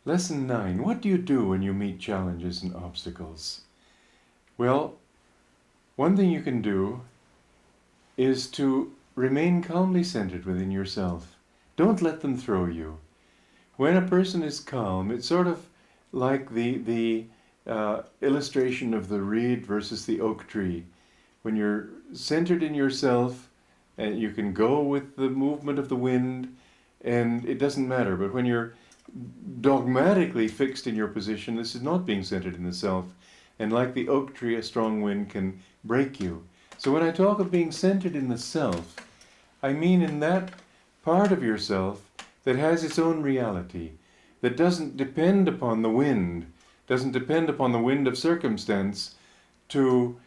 Lesson 9. What do you do when you meet challenges and obstacles? Well, one thing you can do is to remain calmly centered within yourself. Don't let them throw you. When a person is calm, it's sort of like the illustration of the reed versus the oak tree. When you're centered in yourself, and you can go with the movement of the wind, and it doesn't matter. But when you're dogmatically fixed in your position, this is not being centered in the self. And like the oak tree, a strong wind can break you. So when I talk of being centered in the self, I mean in that part of yourself that has its own reality, that doesn't depend upon the wind, doesn't depend upon the wind of circumstance to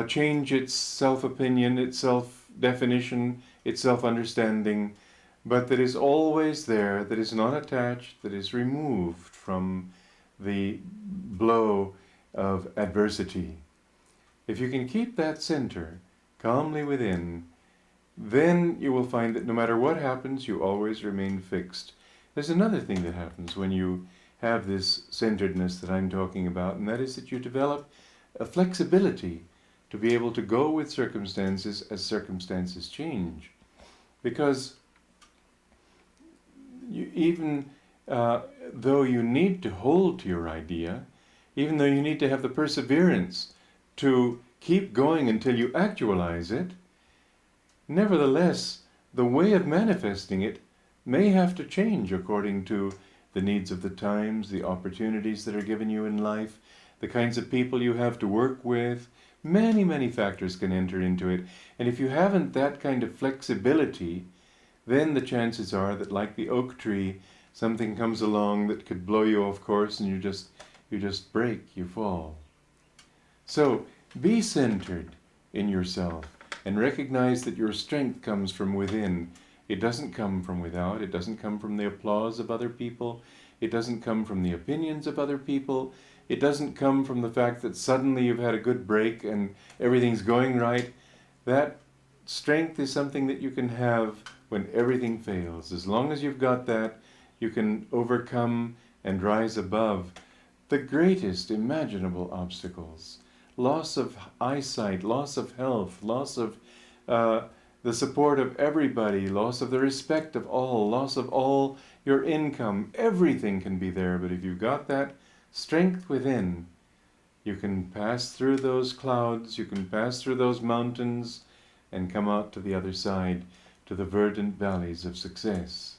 change its self-opinion, its self-definition, its self-understanding, but that is always there, that is not attached, that is removed from the blow of adversity. If you can keep that center calmly within, then you will find that no matter what happens, you always remain fixed. There's another thing that happens when you have this centeredness that I'm talking about, and that is that you develop a flexibility to be able to go with circumstances as circumstances change. Because even though you need to hold to your idea, even though you need to have the perseverance to keep going until you actualize it, nevertheless, the way of manifesting it may have to change according to the needs of the times, the opportunities that are given you in life, the kinds of people you have to work with. Many, many factors can enter into it. And if you haven't that kind of flexibility, then the chances are that, like the oak tree, something comes along that could blow you off course and you just break, you fall. So be centered in yourself and recognize that your strength comes from within. It doesn't come from without. It doesn't come from the applause of other people. It doesn't come from the opinions of other people. It doesn't come from the fact that suddenly you've had a good break and everything's going right. That strength is something that you can have when everything fails. As long as you've got that, you can overcome and rise above the greatest imaginable obstacles. Loss of eyesight, loss of health, loss of the support of everybody, loss of the respect of all, loss of all your income. Everything can be there, but if you've got that strength within, you can pass through those clouds, you can pass through those mountains and come out to the other side, to the verdant valleys of success.